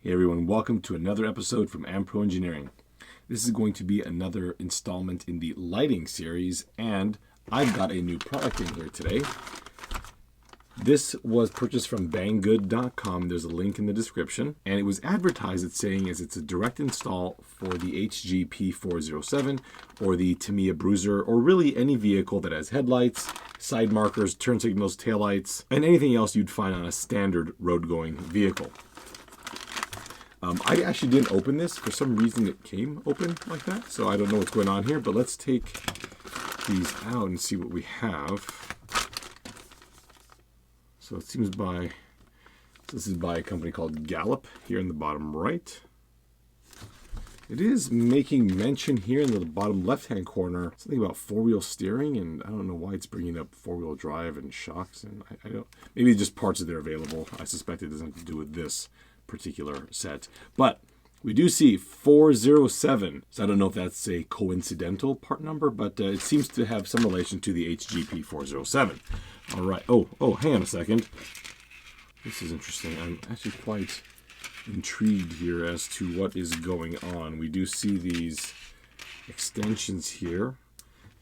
Hey everyone, welcome to another episode from Ampro Engineering. This is going to be another installment in the lighting series, and I've got a new product in here today. This was purchased from banggood.com. There's a link in the description, and it was advertised as saying it's a direct install for the HGP407 or the Tamiya Bruiser, or really any vehicle that has headlights, side markers, turn signals, taillights, and anything else you'd find on a standard road-going vehicle. I actually didn't open this. For some reason it came open like that, so I don't know what's going on here, but let's take these out and see what we have. So it seems this is by a company called Gallop here in the bottom right. It is making mention here in the bottom left-hand corner, something about four-wheel steering, and I don't know why it's bringing up four-wheel drive and shocks, and I don't, maybe just parts that are available. I suspect it doesn't have to do with this particular set, but we do see 407, so I don't know if that's a coincidental part number, but it seems to have some relation to the HGP 407. All right. Oh, hang on a second. This is interesting. I'm actually quite intrigued here as to what is going on. We do see these extensions here.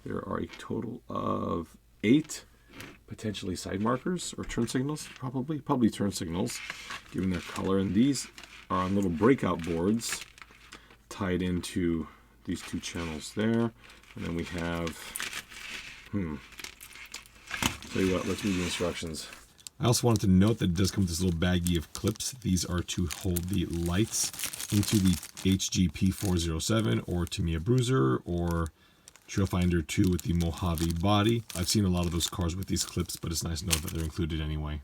There are a total of 8 potentially side markers or turn signals, probably turn signals, given their color. And these are on little breakout boards tied into these 2 channels there. And then we have, tell you what, let's read the instructions. I also wanted to note that it does come with this little baggie of clips. These are to hold the lights into the HGP 407 or Tamiya Bruiser or Trailfinder 2 with the Mojave body. I've seen a lot of those cars with these clips, but it's nice to know that they're included anyway.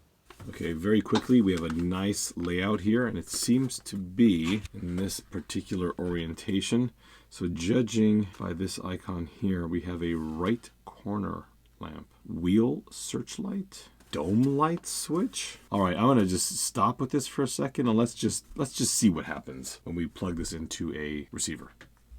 Okay, very quickly, we have a nice layout here, and it seems to be in this particular orientation. So judging by this icon here, we have a right corner lamp, wheel searchlight, dome light switch. All right, I'm gonna just stop with this for a second, and let's just see what happens when we plug this into a receiver.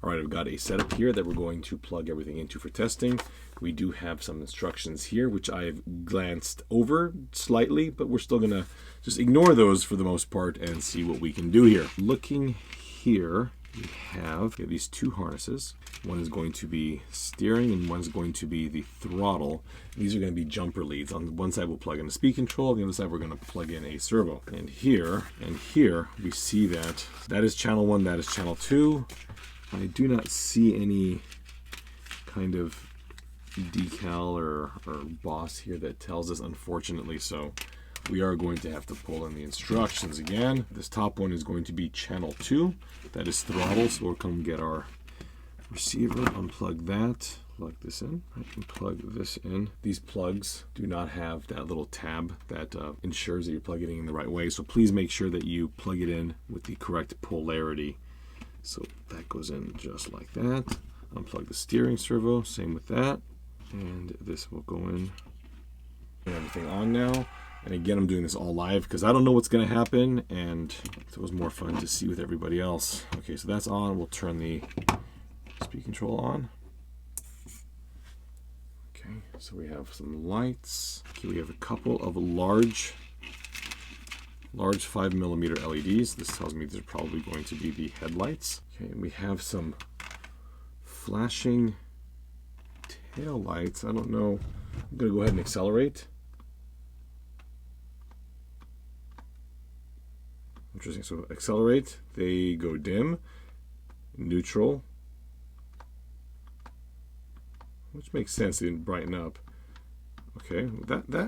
All right, I've got a setup here that we're going to plug everything into for testing. We do have some instructions here, which I've glanced over slightly, but we're still gonna just ignore those for the most part and see what we can do here. Looking here, we have these 2 harnesses. One is going to be steering and one is going to be the throttle. These are going to be jumper leads. On one side we'll plug in a speed control, on the other side we're going to plug in a servo. And here we see that is channel 1, that is channel 2. I do not see any kind of decal or boss here that tells us, unfortunately, so we are going to have to pull in the instructions again. This top one is going to be channel 2, that is throttle, so we'll come get our receiver, unplug that, plug this in, and plug this in. These plugs do not have that little tab that ensures that you're plugging it in the right way, so please make sure that you plug it in with the correct polarity. So that goes in just like that. Unplug the steering servo, same with that. And this will go in. Everything on now. And again, I'm doing this all live because I don't know what's going to happen, and it was more fun to see with everybody else. Okay, so that's on. We'll turn the speed control on. Okay, so we have some lights. Okay, we have a couple of large 5mm LEDs. This tells me these are probably going to be the headlights. Okay, and we have some flashing tail lights. I don't know. I'm going to go ahead and accelerate. Interesting. So accelerate, they go dim, neutral, which makes sense. They didn't brighten up. Okay,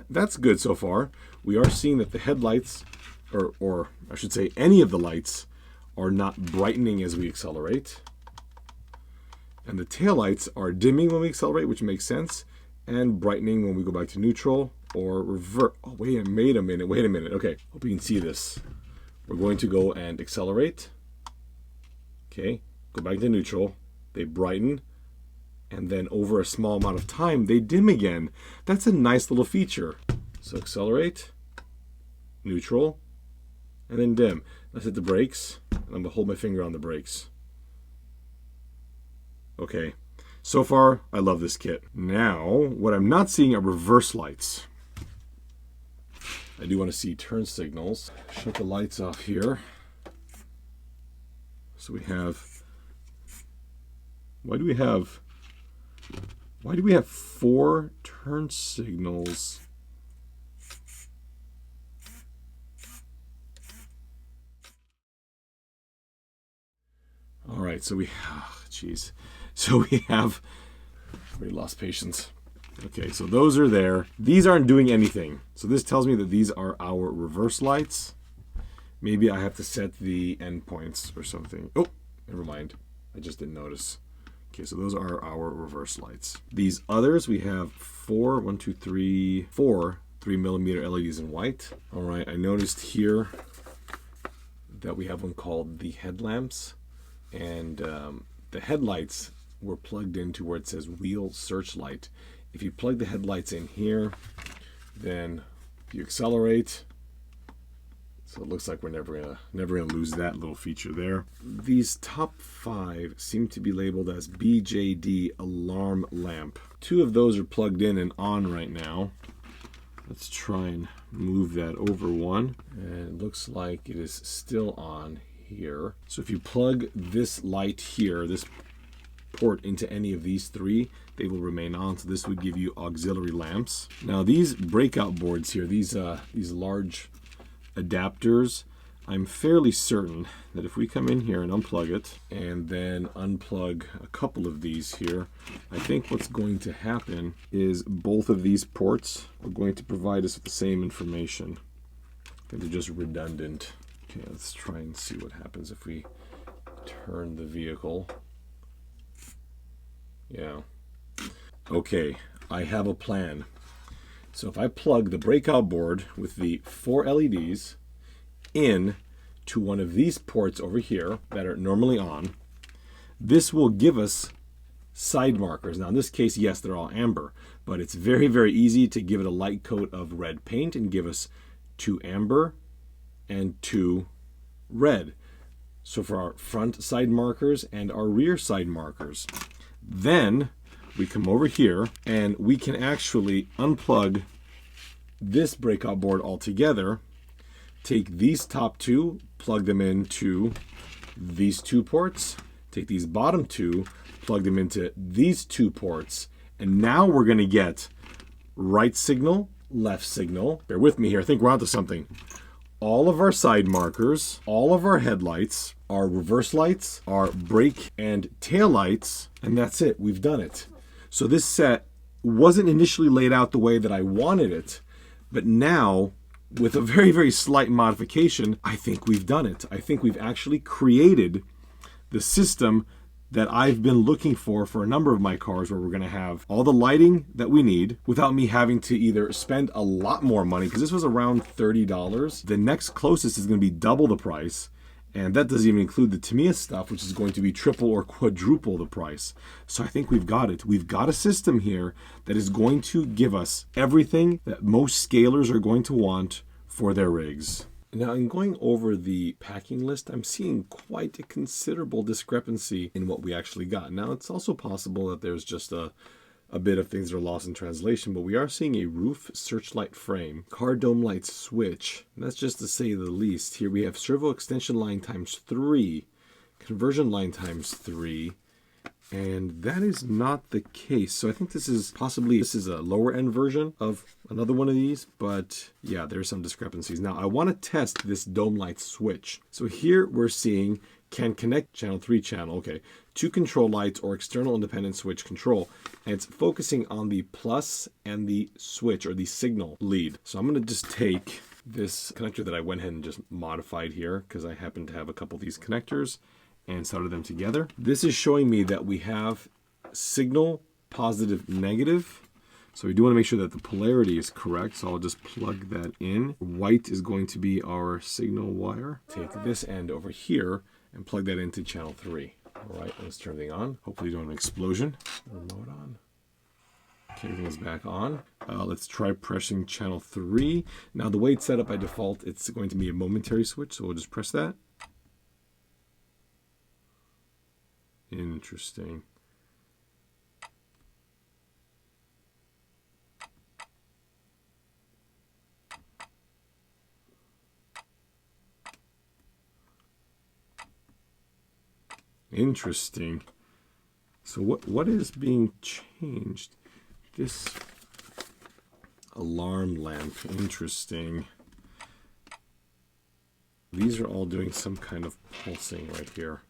that's good so far. We are seeing that the headlights, or I should say any of the lights, are not brightening as we accelerate. And the taillights are dimming when we accelerate, which makes sense, and brightening when we go back to neutral or revert. Oh, wait a minute. Okay, hope you can see this. We're going to go and accelerate. Okay, go back to neutral. They brighten. And then over a small amount of time, they dim again. That's a nice little feature. So accelerate, neutral, and then dim. Let's hit the brakes. And I'm gonna hold my finger on the brakes. Okay, so far, I love this kit. Now, what I'm not seeing are reverse lights. I do want to see turn signals. Shut the lights off here. So we have, why do we have 4 turn signals? All right, so we, geez. So we have, we lost patience. Okay, so those are there. These aren't doing anything. So this tells me that these are our reverse lights. Maybe I have to set the endpoints or something. Oh, never mind. I just didn't notice. Okay, so those are our reverse lights. These others, we have 4 3mm LEDs in white. All right, I noticed here that we have one called the headlamps. And the headlights were plugged into where it says wheel searchlight. If you plug the headlights in here, then if you accelerate, so it looks like we're never gonna lose that little feature there. These top 5 seem to be labeled as BJD alarm lamp. 2 of those are plugged in and on right now. Let's try and move that over one. And it looks like it is still on here. So if you plug this light here, this port, into any of these 3, they will remain on. So this would give you auxiliary lamps. Now these breakout boards here, these large adapters, I'm fairly certain that if we come in here and unplug it and then unplug a couple of these here, I think what's going to happen is both of these ports are going to provide us with the same information. I think they're just redundant. Okay, let's try and see what happens if we turn the vehicle. Yeah. Okay, I have a plan. So if I plug the breakout board with the 4 LEDs in to one of these ports over here that are normally on, this will give us side markers. Now in this case, yes, they're all amber, but it's very, very easy to give it a light coat of red paint and give us 2 amber and 2 red. So for our front side markers and our rear side markers. Then we come over here and we can actually unplug this breakout board altogether, take these top 2, plug them into these 2 ports, take these bottom 2, plug them into these 2 ports, and now we're going to get right signal, left signal. Bear with me here, I think we're onto something. All of our side markers, all of our headlights, our reverse lights, our brake and tail lights, and that's it. We've done it. So this set wasn't initially laid out the way that I wanted it, but now, with a very, very slight modification, I think we've done it. I think we've actually created the system that I've been looking for a number of my cars, where we're going to have all the lighting that we need without me having to either spend a lot more money, because this was around $30. The next closest is going to be double the price, and that doesn't even include the Tamiya stuff, which is going to be triple or quadruple the price. So I think we've got it. We've got a system here that is going to give us everything that most scalers are going to want for their rigs. Now, in going over the packing list, I'm seeing quite a considerable discrepancy in what we actually got. Now, it's also possible that there's just a bit of things that are lost in translation, but we are seeing a roof searchlight frame, car dome light switch, and that's just to say the least. Here we have servo extension line ×3, conversion line ×3, and that is not the case. So I think this is a lower end version of another one of these, but yeah, there's some discrepancies. Now I want to test this dome light switch. So here we're seeing can connect channel 3 channel, okay, to control lights or external independent switch control. And it's focusing on the plus and the switch or the signal lead. So I'm going to just take this connector that I went ahead and just modified here because I happen to have a couple of these connectors and soldered them together. This is showing me that we have signal positive, negative. So we do want to make sure that the polarity is correct. So I'll just plug that in. White is going to be our signal wire. Take this end over here and plug that into channel 3. All right, let's turn everything on. Hopefully you don't have an explosion. Remote on. Okay, everything is back on. Let's try pressing channel 3. Now the way it's set up by default, it's going to be a momentary switch. So we'll just press that. Interesting. Interesting. So what is being changed? This alarm lamp. Interesting. These are all doing some kind of pulsing right here.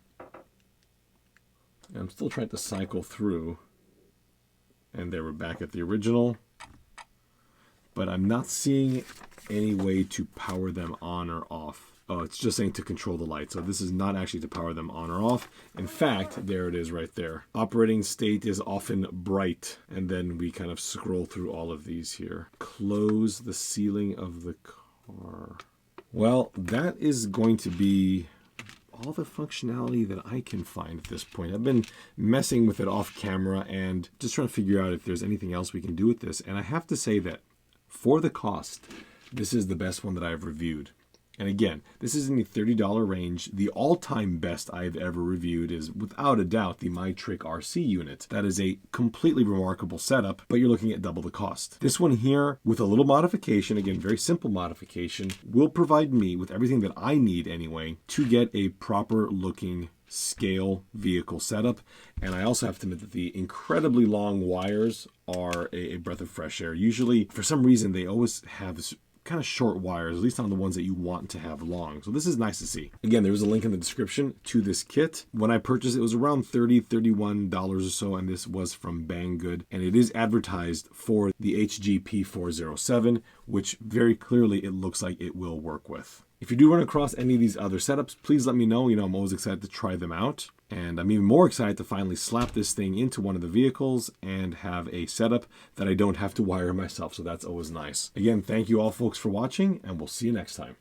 I'm still trying to cycle through. And there we're back at the original. But I'm not seeing any way to power them on or off. Oh, it's just saying to control the light. So this is not actually to power them on or off. In fact, there it is right there. Operating state is often bright. And then we kind of scroll through all of these here. Close the ceiling of the car. Well, that is going to be all the functionality that I can find at this point. I've been messing with it off camera and just trying to figure out if there's anything else we can do with this. And I have to say that for the cost, this is the best one that I've reviewed. And again, this is in the $30 range. The all-time best I've ever reviewed is, without a doubt, the MyTrick RC unit. That is a completely remarkable setup, but you're looking at double the cost. This one here, with a little modification, again, very simple modification, will provide me with everything that I need anyway to get a proper-looking scale vehicle setup. And I also have to admit that the incredibly long wires are a breath of fresh air. Usually, for some reason, they always have this kind of short wires, at least on the ones that you want to have long. So this is nice to see. Again, there is a link in the description to this kit. When I purchased it, was around $30, $31 or so, and this was from Banggood. And it is advertised for the HGP 407, which very clearly it looks like it will work with. If you do run across any of these other setups, please let me know. You know, I'm always excited to try them out. And I'm even more excited to finally slap this thing into one of the vehicles and have a setup that I don't have to wire myself. So that's always nice. Again, thank you all folks for watching, and we'll see you next time.